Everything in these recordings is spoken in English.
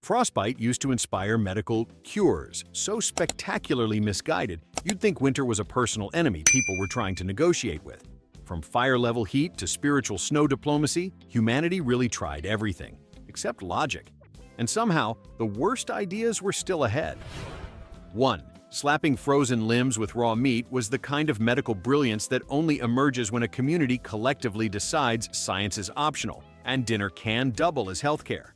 Frostbite used to inspire medical cures, so spectacularly misguided, you'd think winter was a personal enemy people were trying to negotiate with. From fire-level heat to spiritual snow diplomacy, humanity really tried everything, except logic. And somehow, the worst ideas were still ahead. 1. Slapping frozen limbs with raw meat was the kind of medical brilliance that only emerges when a community collectively decides science is optional and dinner can double as healthcare.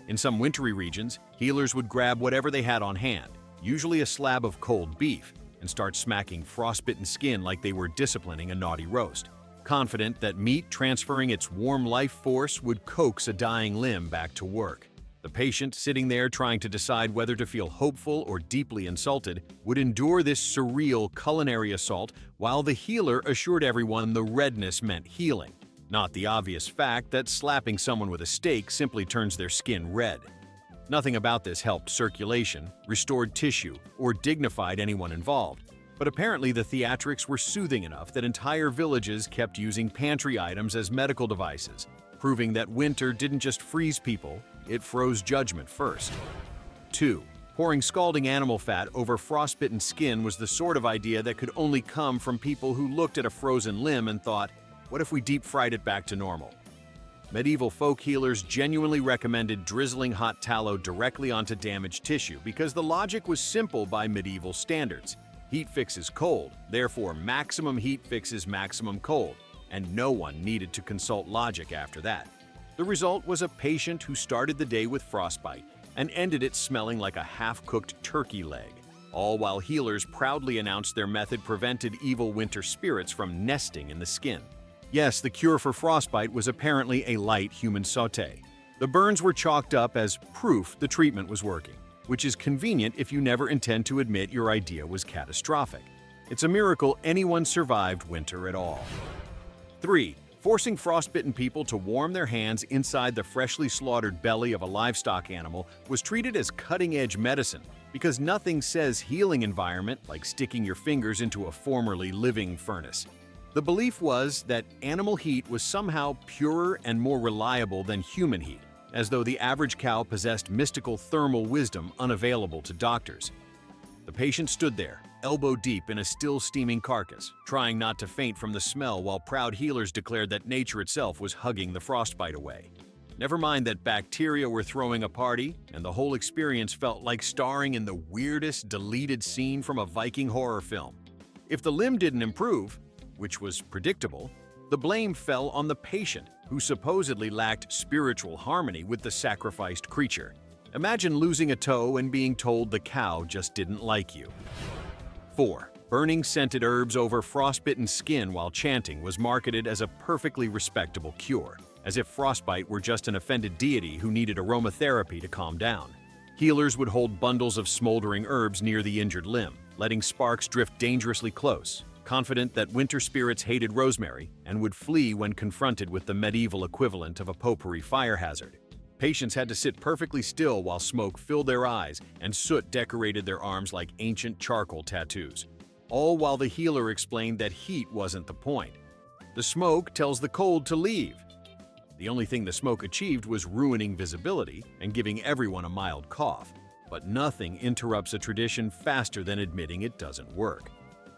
In some wintry regions, healers would grab whatever they had on hand, usually a slab of cold beef, and start smacking frostbitten skin like they were disciplining a naughty roast, confident that meat transferring its warm life force would coax a dying limb back to work. The patient, sitting there trying to decide whether to feel hopeful or deeply insulted, would endure this surreal culinary assault while the healer assured everyone the redness meant healing, not the obvious fact that slapping someone with a steak simply turns their skin red. Nothing about this helped circulation, restored tissue, or dignified anyone involved. But apparently the theatrics were soothing enough that entire villages kept using pantry items as medical devices, proving that winter didn't just freeze people, it froze judgment first. 2. Pouring scalding animal fat over frostbitten skin was the sort of idea that could only come from people who looked at a frozen limb and thought, what if we deep-fried it back to normal? Medieval folk healers genuinely recommended drizzling hot tallow directly onto damaged tissue because the logic was simple by medieval standards. Heat fixes cold, therefore maximum heat fixes maximum cold, and no one needed to consult logic after that. The result was a patient who started the day with frostbite and ended it smelling like a half-cooked turkey leg, all while healers proudly announced their method prevented evil winter spirits from nesting in the skin. Yes, the cure for frostbite was apparently a light human sauté. The burns were chalked up as proof the treatment was working, which is convenient if you never intend to admit your idea was catastrophic. It's a miracle anyone survived winter at all. 3. Forcing frostbitten people to warm their hands inside the freshly slaughtered belly of a livestock animal was treated as cutting-edge medicine because nothing says healing environment like sticking your fingers into a formerly living furnace. The belief was that animal heat was somehow purer and more reliable than human heat, as though the average cow possessed mystical thermal wisdom unavailable to doctors. The patient stood there, elbow deep in a still steaming carcass, trying not to faint from the smell while proud healers declared that nature itself was hugging the frostbite away. Never mind that bacteria were throwing a party, and the whole experience felt like starring in the weirdest deleted scene from a Viking horror film. If the limb didn't improve, which was predictable, the blame fell on the patient, who supposedly lacked spiritual harmony with the sacrificed creature. Imagine losing a toe and being told the cow just didn't like you. 4. Burning scented herbs over frostbitten skin while chanting was marketed as a perfectly respectable cure, as if frostbite were just an offended deity who needed aromatherapy to calm down. Healers would hold bundles of smoldering herbs near the injured limb, letting sparks drift dangerously close, confident that winter spirits hated rosemary and would flee when confronted with the medieval equivalent of a potpourri fire hazard. Patients had to sit perfectly still while smoke filled their eyes and soot decorated their arms like ancient charcoal tattoos, all while the healer explained that heat wasn't the point. The smoke tells the cold to leave. The only thing the smoke achieved was ruining visibility and giving everyone a mild cough, but nothing interrupts a tradition faster than admitting it doesn't work.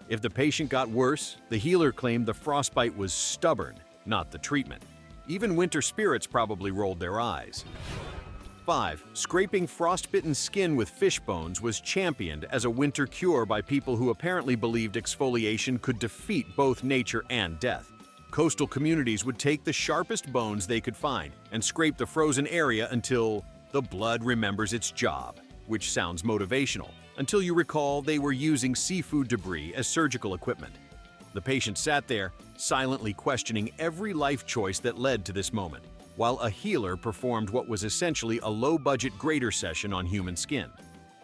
If the patient got worse, the healer claimed the frostbite was stubborn, not the treatment. Even winter spirits probably rolled their eyes. 5. Scraping frostbitten skin with fish bones was championed as a winter cure by people who apparently believed exfoliation could defeat both nature and death. Coastal communities would take the sharpest bones they could find and scrape the frozen area until the blood remembers its job, which sounds motivational, until you recall they were using seafood debris as surgical equipment. The patient sat there, silently questioning every life choice that led to this moment, while a healer performed what was essentially a low-budget grater session on human skin.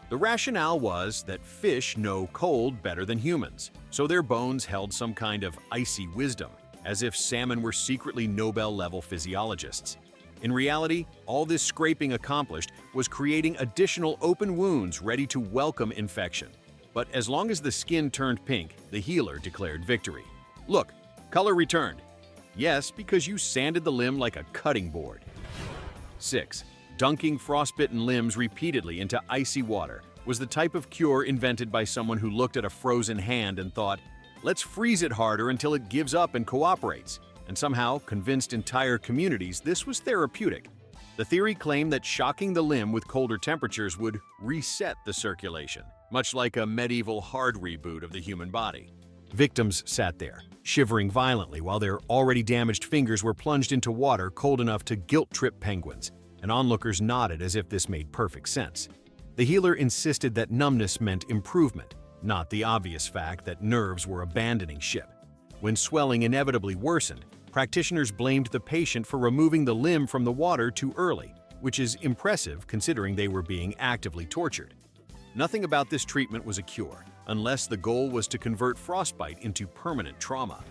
The rationale was that fish know cold better than humans, so their bones held some kind of icy wisdom, as if salmon were secretly Nobel-level physiologists. In reality, all this scraping accomplished was creating additional open wounds ready to welcome infection. But as long as the skin turned pink, the healer declared victory. Look, color returned. Yes, because you sanded the limb like a cutting board. 6. Dunking frostbitten limbs repeatedly into icy water was the type of cure invented by someone who looked at a frozen hand and thought, let's freeze it harder until it gives up and cooperates, and somehow convinced entire communities this was therapeutic. The theory claimed that shocking the limb with colder temperatures would reset the circulation, much like a medieval hard reboot of the human body. Victims sat there, shivering violently while their already damaged fingers were plunged into water cold enough to guilt-trip penguins, and onlookers nodded as if this made perfect sense. The healer insisted that numbness meant improvement, not the obvious fact that nerves were abandoning ship. When swelling inevitably worsened, practitioners blamed the patient for removing the limb from the water too early, which is impressive considering they were being actively tortured. Nothing about this treatment was a cure, unless the goal was to convert frostbite into permanent trauma.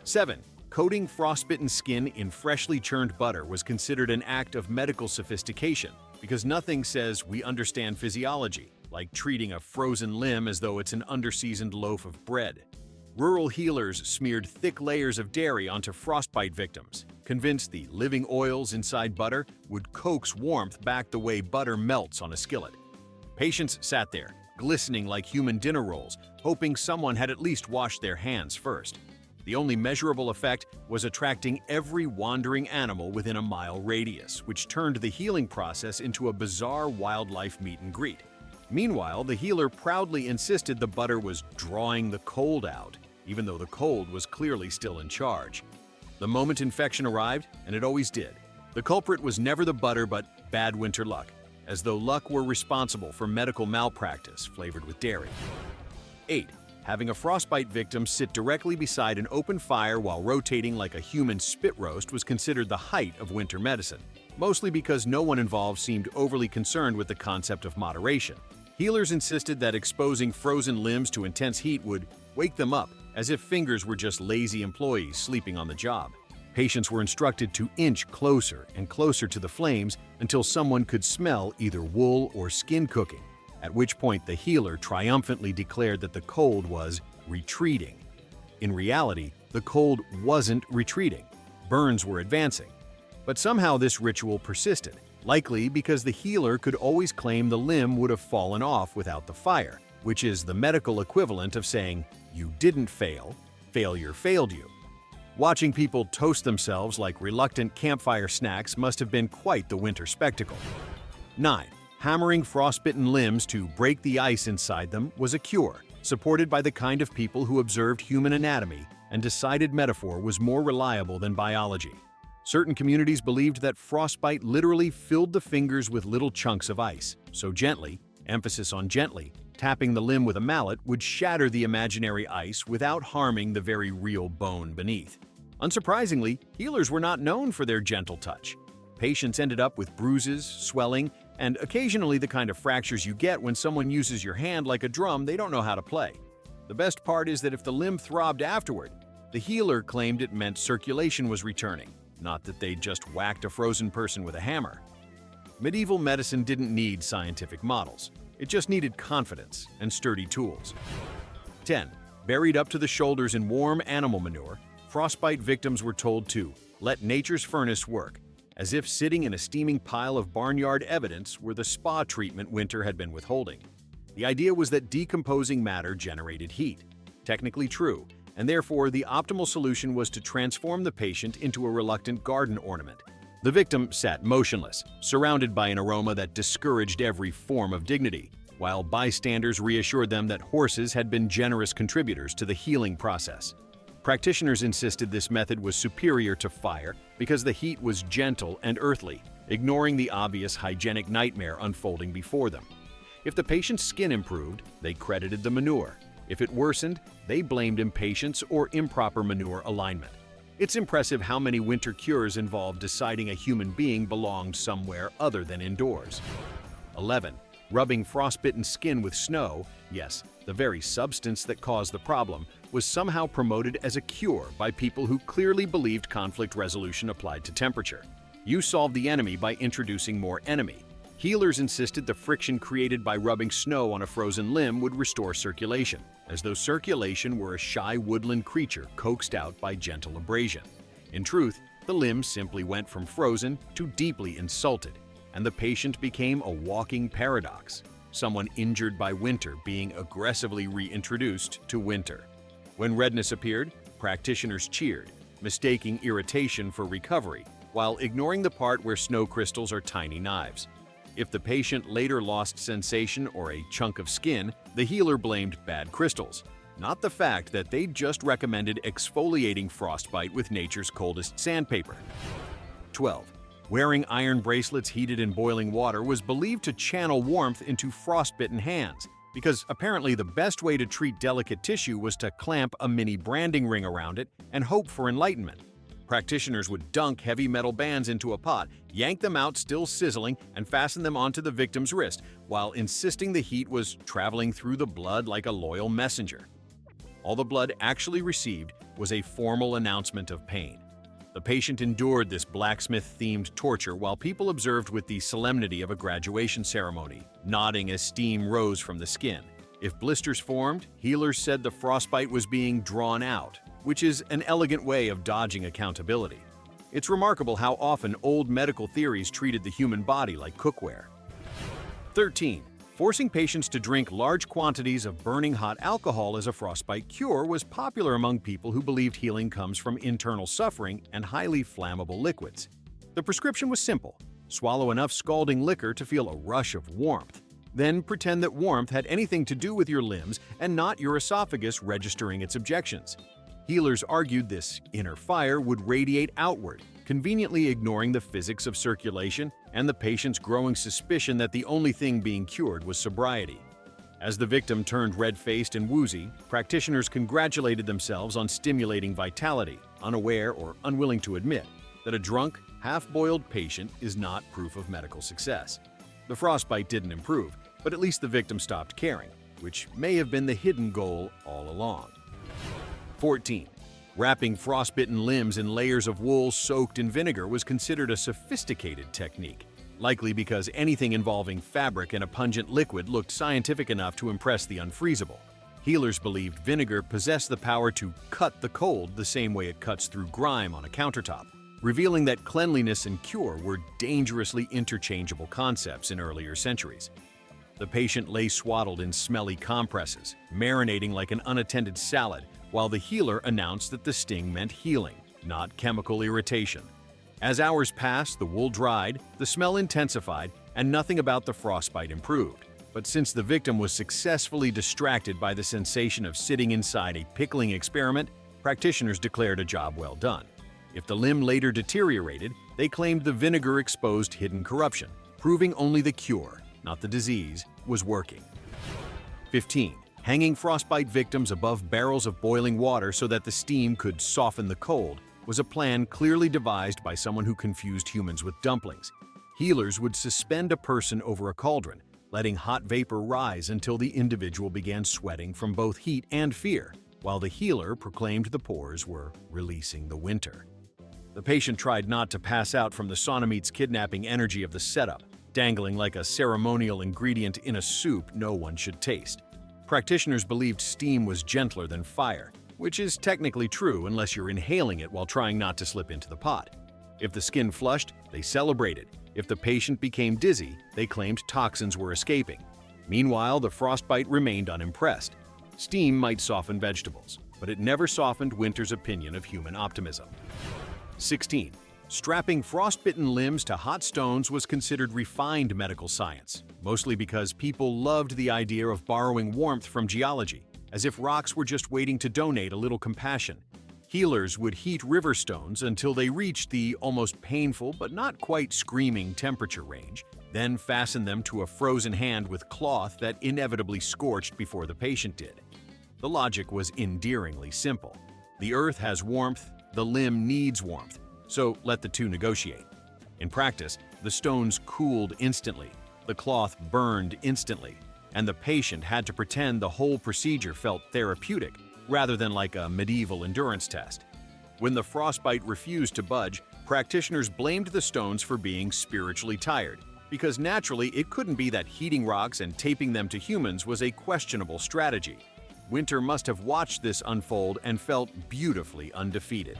7. Coating frostbitten skin in freshly churned butter was considered an act of medical sophistication because nothing says we understand physiology, like treating a frozen limb as though it's an underseasoned loaf of bread. Rural healers smeared thick layers of dairy onto frostbite victims, convinced the living oils inside butter would coax warmth back the way butter melts on a skillet. Patients sat there, glistening like human dinner rolls, hoping someone had at least washed their hands first. The only measurable effect was attracting every wandering animal within a mile radius, which turned the healing process into a bizarre wildlife meet and greet. Meanwhile, the healer proudly insisted the butter was drawing the cold out, even though the cold was clearly still in charge. The moment infection arrived, and it always did, the culprit was never the butter but bad winter luck, as though luck were responsible for medical malpractice flavored with dairy. 8. Having a frostbite victim sit directly beside an open fire while rotating like a human spit roast was considered the height of winter medicine, mostly because no one involved seemed overly concerned with the concept of moderation. Healers insisted that exposing frozen limbs to intense heat would wake them up, as if fingers were just lazy employees sleeping on the job. Patients were instructed to inch closer and closer to the flames until someone could smell either wool or skin cooking, at which point the healer triumphantly declared that the cold was retreating. In reality, the cold wasn't retreating. Burns were advancing. But somehow this ritual persisted, likely because the healer could always claim the limb would have fallen off without the fire, which is the medical equivalent of saying, you didn't fail, failure failed you. Watching people toast themselves like reluctant campfire snacks must have been quite the winter spectacle. 9. Hammering frostbitten limbs to break the ice inside them was a cure, supported by the kind of people who observed human anatomy and decided metaphor was more reliable than biology. Certain communities believed that frostbite literally filled the fingers with little chunks of ice, so gently, emphasis on gently, tapping the limb with a mallet would shatter the imaginary ice without harming the very real bone beneath. Unsurprisingly, healers were not known for their gentle touch. Patients ended up with bruises, swelling, and occasionally the kind of fractures you get when someone uses your hand like a drum they don't know how to play. The best part is that if the limb throbbed afterward, the healer claimed it meant circulation was returning, not that they'd just whacked a frozen person with a hammer. Medieval medicine didn't need scientific models. It just needed confidence and sturdy tools. 10. Buried up to the shoulders in warm animal manure, frostbite victims were told to let nature's furnace work, as if sitting in a steaming pile of barnyard evidence were the spa treatment winter had been withholding. The idea was that decomposing matter generated heat. Technically true, and therefore the optimal solution was to transform the patient into a reluctant garden ornament. The victim sat motionless, surrounded by an aroma that discouraged every form of dignity, while bystanders reassured them that horses had been generous contributors to the healing process. Practitioners insisted this method was superior to fire because the heat was gentle and earthly, ignoring the obvious hygienic nightmare unfolding before them. If the patient's skin improved, they credited the manure. If it worsened, they blamed impatience or improper manure alignment. It's impressive how many winter cures involve deciding a human being belonged somewhere other than indoors. 11. Rubbing frostbitten skin with snow, yes, the very substance that caused the problem, was somehow promoted as a cure by people who clearly believed conflict resolution applied to temperature. You solved the enemy by introducing more enemy. Healers insisted the friction created by rubbing snow on a frozen limb would restore circulation, as though circulation were a shy woodland creature coaxed out by gentle abrasion. In truth, the limb simply went from frozen to deeply insulted. and the patient became a walking paradox, someone injured by winter being aggressively reintroduced to winter. When redness appeared, practitioners cheered, mistaking irritation for recovery, while ignoring the part where snow crystals are tiny knives. If the patient later lost sensation or a chunk of skin, the healer blamed bad crystals, not the fact that they just recommended exfoliating frostbite with nature's coldest sandpaper. 12. Wearing iron bracelets heated in boiling water was believed to channel warmth into frostbitten hands, because apparently the best way to treat delicate tissue was to clamp a mini branding ring around it and hope for enlightenment. Practitioners would dunk heavy metal bands into a pot, yank them out still sizzling, and fasten them onto the victim's wrist, while insisting the heat was traveling through the blood like a loyal messenger. All the blood actually received was a formal announcement of pain. The patient endured this blacksmith-themed torture while people observed with the solemnity of a graduation ceremony, nodding as steam rose from the skin. If blisters formed, healers said the frostbite was being drawn out, which is an elegant way of dodging accountability. It's remarkable how often old medical theories treated the human body like cookware. 13. Forcing patients to drink large quantities of burning hot alcohol as a frostbite cure was popular among people who believed healing comes from internal suffering and highly flammable liquids. The prescription was simple: swallow enough scalding liquor to feel a rush of warmth. Then pretend that warmth had anything to do with your limbs and not your esophagus registering its objections. Healers argued this inner fire would radiate outward, conveniently ignoring the physics of circulation and the patient's growing suspicion that the only thing being cured was sobriety. As the victim turned red-faced and woozy, practitioners congratulated themselves on stimulating vitality, unaware or unwilling to admit that a drunk, half-boiled patient is not proof of medical success. The frostbite didn't improve, but at least the victim stopped caring, which may have been the hidden goal all along. 14. Wrapping frostbitten limbs in layers of wool soaked in vinegar was considered a sophisticated technique, likely because anything involving fabric and a pungent liquid looked scientific enough to impress the unfreezable. Healers believed vinegar possessed the power to cut the cold the same way it cuts through grime on a countertop, revealing that cleanliness and cure were dangerously interchangeable concepts in earlier centuries. The patient lay swaddled in smelly compresses, marinating like an unattended salad, while the healer announced that the sting meant healing, not chemical irritation. As hours passed, the wool dried, the smell intensified, and nothing about the frostbite improved. But since the victim was successfully distracted by the sensation of sitting inside a pickling experiment, practitioners declared a job well done. If the limb later deteriorated, they claimed the vinegar exposed hidden corruption, proving only the cure, not the disease, was working. 15. Hanging frostbite victims above barrels of boiling water so that the steam could soften the cold was a plan clearly devised by someone who confused humans with dumplings. Healers would suspend a person over a cauldron, letting hot vapor rise until the individual began sweating from both heat and fear, while the healer proclaimed the pores were releasing the winter. The patient tried not to pass out from the sauna meat's kidnapping energy of the setup, dangling like a ceremonial ingredient in a soup no one should taste. Practitioners believed steam was gentler than fire, which is technically true unless you're inhaling it while trying not to slip into the pot. If the skin flushed, they celebrated. If the patient became dizzy, they claimed toxins were escaping. Meanwhile, the frostbite remained unimpressed. Steam might soften vegetables, but it never softened winter's opinion of human optimism. 16. Strapping frostbitten limbs to hot stones was considered refined medical science, mostly because people loved the idea of borrowing warmth from geology, as if rocks were just waiting to donate a little compassion. Healers would heat river stones until they reached the almost painful but not quite screaming temperature range, then fasten them to a frozen hand with cloth that inevitably scorched before the patient did. The logic was endearingly simple. The earth has warmth, the limb needs warmth, so let the two negotiate. In practice, the stones cooled instantly, the cloth burned instantly, and the patient had to pretend the whole procedure felt therapeutic rather than like a medieval endurance test. When the frostbite refused to budge, practitioners blamed the stones for being spiritually tired, because naturally it couldn't be that heating rocks and taping them to humans was a questionable strategy. Winter must have watched this unfold and felt beautifully undefeated.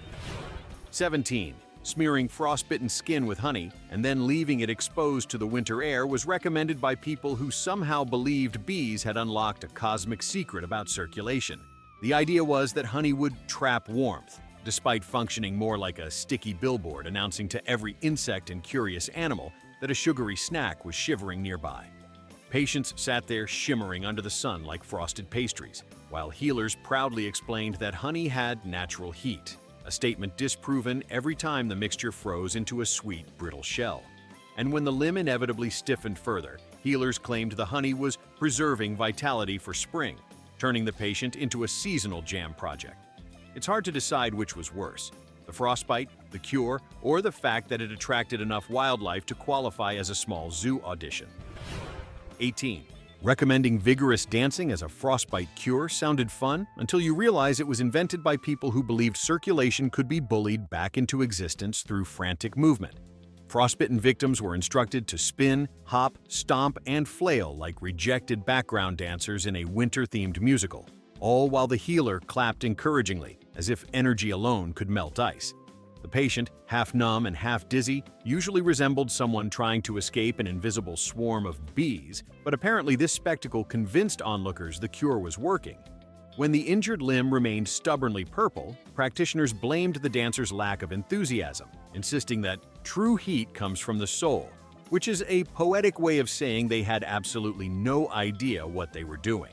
17. Smearing frostbitten skin with honey and then leaving it exposed to the winter air was recommended by people who somehow believed bees had unlocked a cosmic secret about circulation. The idea was that honey would trap warmth, despite functioning more like a sticky billboard announcing to every insect and curious animal that a sugary snack was shivering nearby. Patients sat there shimmering under the sun like frosted pastries, while healers proudly explained that honey had natural heat, a statement disproven every time the mixture froze into a sweet, brittle shell. And when the limb inevitably stiffened further, healers claimed the honey was preserving vitality for spring, turning the patient into a seasonal jam project. It's hard to decide which was worse, the frostbite, the cure, or the fact that it attracted enough wildlife to qualify as a small zoo audition. 18. Recommending vigorous dancing as a frostbite cure sounded fun until you realize it was invented by people who believed circulation could be bullied back into existence through frantic movement. Frostbitten victims were instructed to spin, hop, stomp, and flail like rejected background dancers in a winter-themed musical, all while the healer clapped encouragingly, as if energy alone could melt ice. The patient, half numb and half dizzy, usually resembled someone trying to escape an invisible swarm of bees, but apparently this spectacle convinced onlookers the cure was working. When the injured limb remained stubbornly purple, practitioners blamed the dancer's lack of enthusiasm, insisting that true heat comes from the soul, which is a poetic way of saying they had absolutely no idea what they were doing.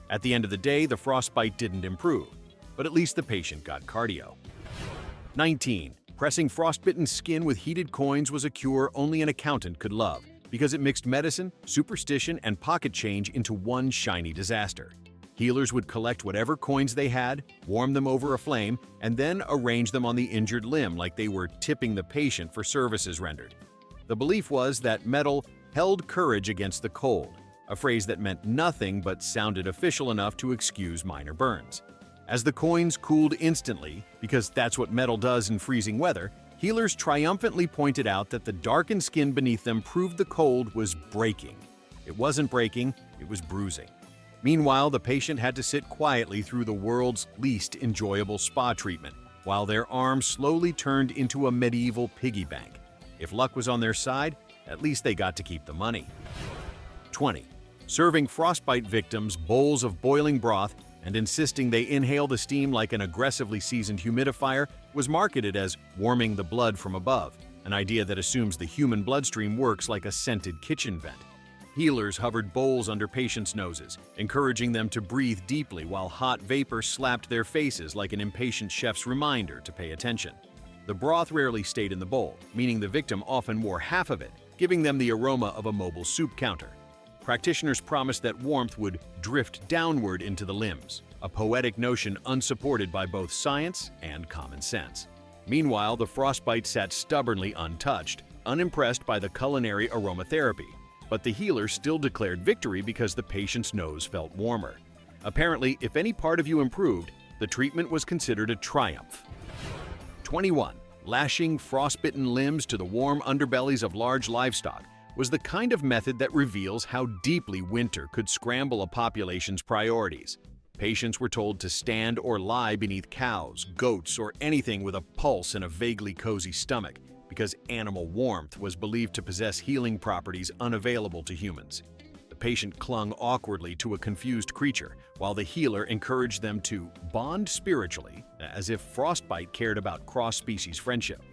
At the end of the day, the frostbite didn't improve, but at least the patient got cardio. 19. Pressing frostbitten skin with heated coins was a cure only an accountant could love, because it mixed medicine, superstition, and pocket change into one shiny disaster. Healers would collect whatever coins they had, warm them over a flame, and then arrange them on the injured limb like they were tipping the patient for services rendered. The belief was that metal held courage against the cold, a phrase that meant nothing but sounded official enough to excuse minor burns. As the coins cooled instantly, because that's what metal does in freezing weather, healers triumphantly pointed out that the darkened skin beneath them proved the cold was breaking. It wasn't breaking, it was bruising. Meanwhile, the patient had to sit quietly through the world's least enjoyable spa treatment, while their arm slowly turned into a medieval piggy bank. If luck was on their side, at least they got to keep the money. 20. Serving frostbite victims bowls of boiling broth and insisting they inhale the steam like an aggressively seasoned humidifier was marketed as warming the blood from above, an idea that assumes the human bloodstream works like a scented kitchen vent. Healers hovered bowls under patients' noses, encouraging them to breathe deeply while hot vapor slapped their faces like an impatient chef's reminder to pay attention. The broth rarely stayed in the bowl, meaning the victim often wore half of it, giving them the aroma of a mobile soup counter. Practitioners promised that warmth would drift downward into the limbs, a poetic notion unsupported by both science and common sense. Meanwhile, the frostbite sat stubbornly untouched, unimpressed by the culinary aromatherapy, but the healer still declared victory because the patient's nose felt warmer. Apparently, if any part of you improved, the treatment was considered a triumph. 21. Lashing frostbitten limbs to the warm underbellies of large livestock was the kind of method that reveals how deeply winter could scramble a population's priorities. Patients were told to stand or lie beneath cows, goats, or anything with a pulse and a vaguely cozy stomach, because animal warmth was believed to possess healing properties unavailable to humans. The patient clung awkwardly to a confused creature, while the healer encouraged them to bond spiritually, as if frostbite cared about cross-species friendship.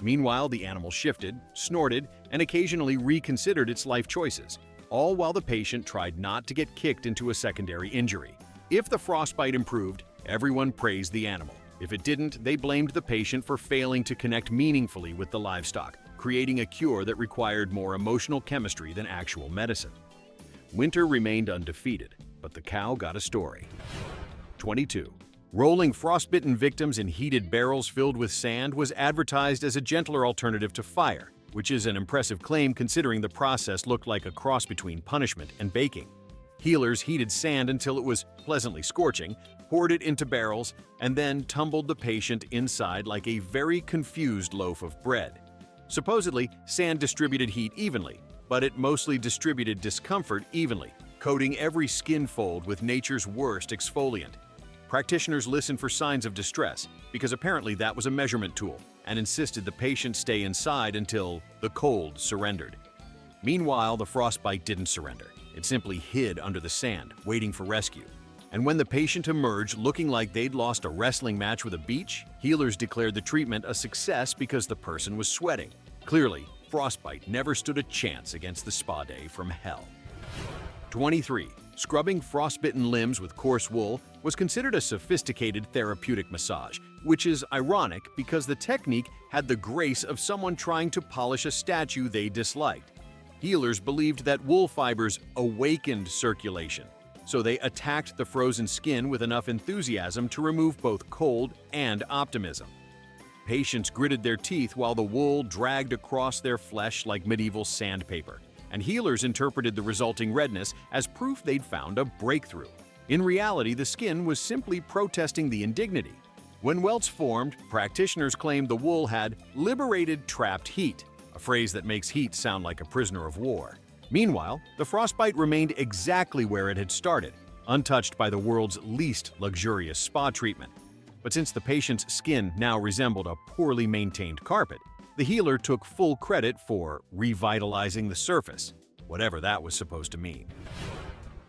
Meanwhile, the animal shifted, snorted, and occasionally reconsidered its life choices, all while the patient tried not to get kicked into a secondary injury. If the frostbite improved, everyone praised the animal. If it didn't, they blamed the patient for failing to connect meaningfully with the livestock, creating a cure that required more emotional chemistry than actual medicine. Winter remained undefeated, but the cow got a story. 22. Rolling frostbitten victims in heated barrels filled with sand was advertised as a gentler alternative to fire, which is an impressive claim considering the process looked like a cross between punishment and baking. Healers heated sand until it was pleasantly scorching, poured it into barrels, and then tumbled the patient inside like a very confused loaf of bread. Supposedly, sand distributed heat evenly, but it mostly distributed discomfort evenly, coating every skin fold with nature's worst exfoliant. Practitioners listened for signs of distress, because apparently that was a measurement tool, and insisted the patient stay inside until the cold surrendered. Meanwhile, the frostbite didn't surrender. It simply hid under the sand, waiting for rescue. And when the patient emerged looking like they'd lost a wrestling match with a beach, healers declared the treatment a success because the person was sweating. Clearly, frostbite never stood a chance against the spa day from hell. 23. Scrubbing frostbitten limbs with coarse wool was considered a sophisticated therapeutic massage, which is ironic because the technique had the grace of someone trying to polish a statue they disliked. Healers believed that wool fibers awakened circulation, so they attacked the frozen skin with enough enthusiasm to remove both cold and optimism. Patients gritted their teeth while the wool dragged across their flesh like medieval sandpaper, and healers interpreted the resulting redness as proof they'd found a breakthrough. In reality, the skin was simply protesting the indignity. When welts formed, practitioners claimed the wool had liberated trapped heat, a phrase that makes heat sound like a prisoner of war. Meanwhile, the frostbite remained exactly where it had started, untouched by the world's least luxurious spa treatment. But since the patient's skin now resembled a poorly maintained carpet, the healer took full credit for revitalizing the surface, whatever that was supposed to mean.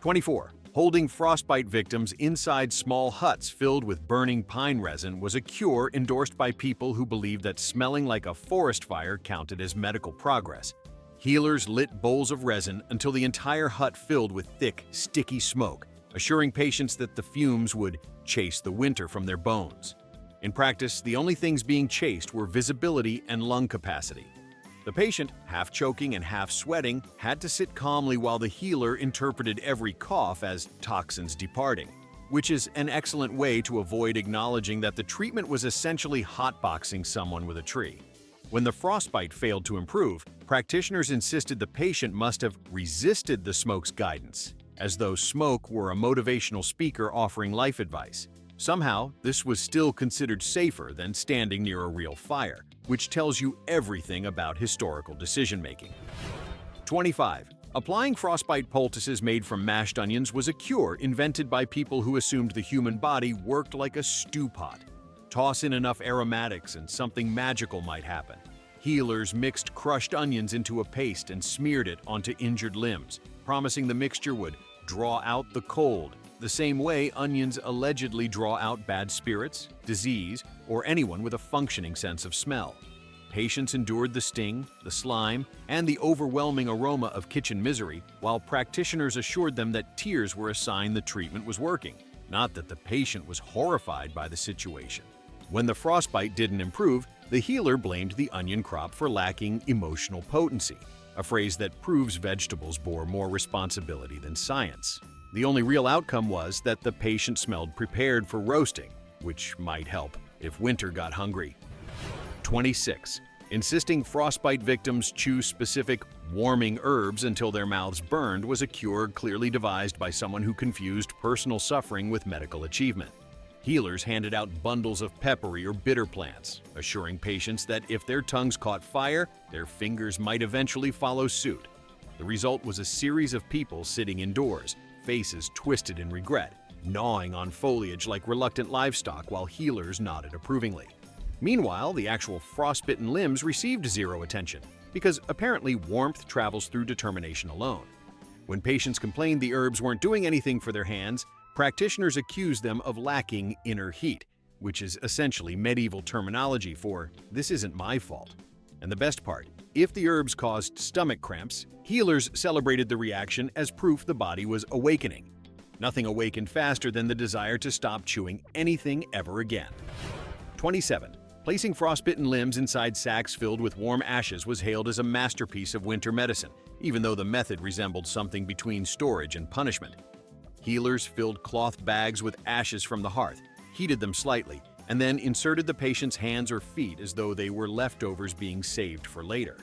24. Holding frostbite victims inside small huts filled with burning pine resin was a cure endorsed by people who believed that smelling like a forest fire counted as medical progress. Healers lit bowls of resin until the entire hut filled with thick, sticky smoke, assuring patients that the fumes would chase the winter from their bones. In practice, the only things being chased were visibility and lung capacity. The patient, half choking and half sweating, had to sit calmly while the healer interpreted every cough as toxins departing, which is an excellent way to avoid acknowledging that the treatment was essentially hotboxing someone with a tree. When the frostbite failed to improve, practitioners insisted the patient must have resisted the smoke's guidance, as though smoke were a motivational speaker offering life advice. Somehow, this was still considered safer than standing near a real fire, which tells you everything about historical decision-making. 25. Applying frostbite poultices made from mashed onions was a cure invented by people who assumed the human body worked like a stew pot. Toss in enough aromatics and something magical might happen. Healers mixed crushed onions into a paste and smeared it onto injured limbs, promising the mixture would draw out the cold, the same way onions allegedly draw out bad spirits, disease, or anyone with a functioning sense of smell. Patients endured the sting, the slime, and the overwhelming aroma of kitchen misery, while practitioners assured them that tears were a sign the treatment was working, not that the patient was horrified by the situation. When the frostbite didn't improve, the healer blamed the onion crop for lacking emotional potency, a phrase that proves vegetables bore more responsibility than science. The only real outcome was that the patient smelled prepared for roasting, which might help if winter got hungry. 26. Insisting frostbite victims choose specific warming herbs until their mouths burned was a cure clearly devised by someone who confused personal suffering with medical achievement. Healers handed out bundles of peppery or bitter plants, assuring patients that if their tongues caught fire, their fingers might eventually follow suit. The result was a series of people sitting indoors, faces twisted in regret, gnawing on foliage like reluctant livestock while healers nodded approvingly. Meanwhile, the actual frostbitten limbs received zero attention, because apparently warmth travels through determination alone. When patients complained the herbs weren't doing anything for their hands, practitioners accused them of lacking inner heat, which is essentially medieval terminology for "this isn't my fault." And the best part, if the herbs caused stomach cramps, healers celebrated the reaction as proof the body was awakening. Nothing awakened faster than the desire to stop chewing anything ever again. 27. Placing frostbitten limbs inside sacks filled with warm ashes was hailed as a masterpiece of winter medicine, even though the method resembled something between storage and punishment. Healers filled cloth bags with ashes from the hearth, heated them slightly, and then inserted the patient's hands or feet as though they were leftovers being saved for later.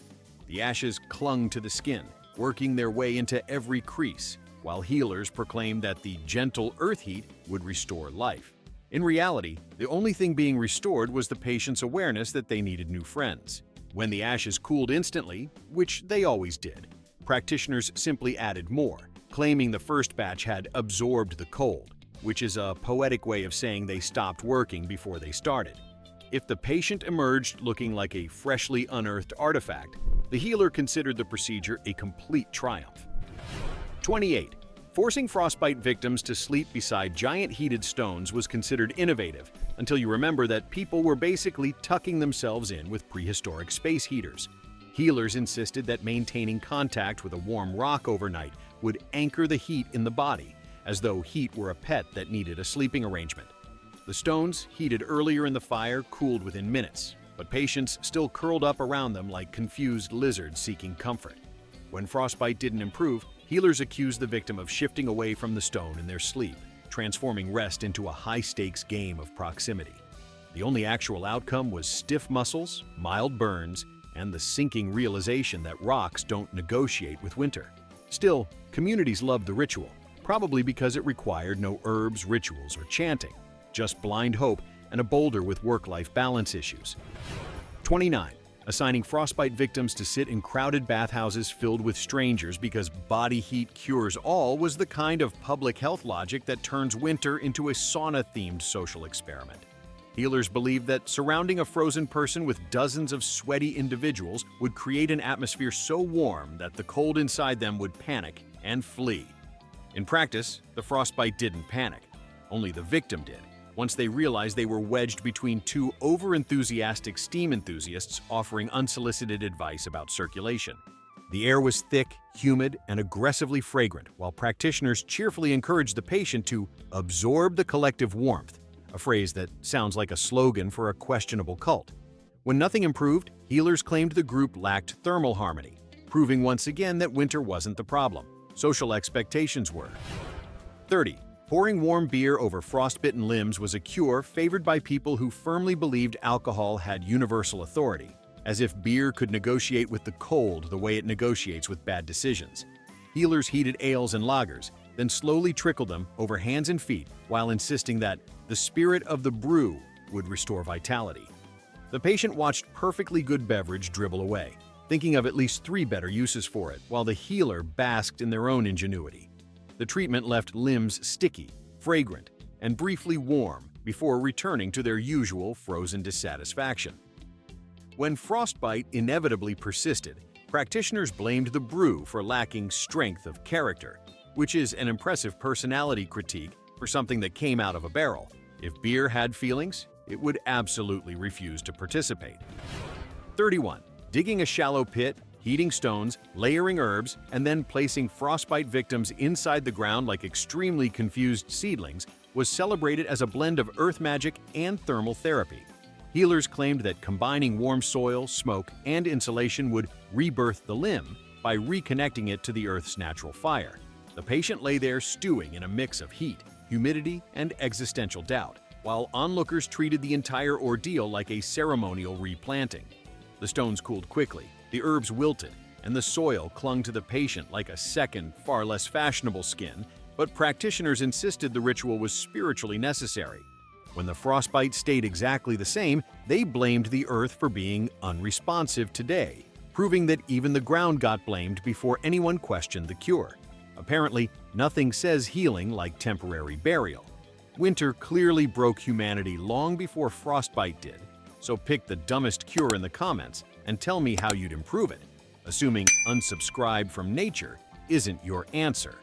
The ashes clung to the skin, working their way into every crease, while healers proclaimed that the gentle earth heat would restore life. In reality, the only thing being restored was the patient's awareness that they needed new friends. When the ashes cooled instantly, which they always did, practitioners simply added more, claiming the first batch had absorbed the cold, which is a poetic way of saying they stopped working before they started. If the patient emerged looking like a freshly unearthed artifact, the healer considered the procedure a complete triumph. 28. Forcing frostbite victims to sleep beside giant heated stones was considered innovative, until you remember that people were basically tucking themselves in with prehistoric space heaters. Healers insisted that maintaining contact with a warm rock overnight would anchor the heat in the body, as though heat were a pet that needed a sleeping arrangement. The stones, heated earlier in the fire, cooled within minutes, but patients still curled up around them like confused lizards seeking comfort. When frostbite didn't improve, healers accused the victim of shifting away from the stone in their sleep, transforming rest into a high-stakes game of proximity. The only actual outcome was stiff muscles, mild burns, and the sinking realization that rocks don't negotiate with winter. Still, communities loved the ritual, probably because it required no herbs, rituals, or chanting, just blind hope and a boulder with work-life balance issues. 29. Assigning frostbite victims to sit in crowded bathhouses filled with strangers because body heat cures all was the kind of public health logic that turns winter into a sauna-themed social experiment. Healers believed that surrounding a frozen person with dozens of sweaty individuals would create an atmosphere so warm that the cold inside them would panic and flee. In practice, the frostbite didn't panic. Only the victim did, once they realized they were wedged between two over-enthusiastic steam enthusiasts offering unsolicited advice about circulation. The air was thick, humid, and aggressively fragrant, while practitioners cheerfully encouraged the patient to absorb the collective warmth, a phrase that sounds like a slogan for a questionable cult. When nothing improved, healers claimed the group lacked thermal harmony, proving once again that winter wasn't the problem. Social expectations were. 30. Pouring warm beer over frostbitten limbs was a cure favored by people who firmly believed alcohol had universal authority, as if beer could negotiate with the cold the way it negotiates with bad decisions. Healers heated ales and lagers, then slowly trickled them over hands and feet while insisting that the spirit of the brew would restore vitality. The patient watched perfectly good beverage dribble away, thinking of at least 3 better uses for it, while the healer basked in their own ingenuity. The treatment left limbs sticky, fragrant, and briefly warm before returning to their usual frozen dissatisfaction. When frostbite inevitably persisted, practitioners blamed the brew for lacking strength of character, which is an impressive personality critique for something that came out of a barrel. If beer had feelings, it would absolutely refuse to participate. 31. Digging a shallow pit, heating stones, layering herbs, and then placing frostbite victims inside the ground like extremely confused seedlings was celebrated as a blend of earth magic and thermal therapy. Healers claimed that combining warm soil, smoke, and insulation would rebirth the limb by reconnecting it to the earth's natural fire. The patient lay there stewing in a mix of heat, humidity, and existential doubt, while onlookers treated the entire ordeal like a ceremonial replanting. The stones cooled quickly, the herbs wilted, and the soil clung to the patient like a second, far less fashionable skin, but practitioners insisted the ritual was spiritually necessary. When the frostbite stayed exactly the same, they blamed the earth for being unresponsive today, proving that even the ground got blamed before anyone questioned the cure. Apparently, nothing says healing like temporary burial. Winter clearly broke humanity long before frostbite did, so pick the dumbest cure in the comments and tell me how you'd improve it, assuming unsubscribe from nature isn't your answer.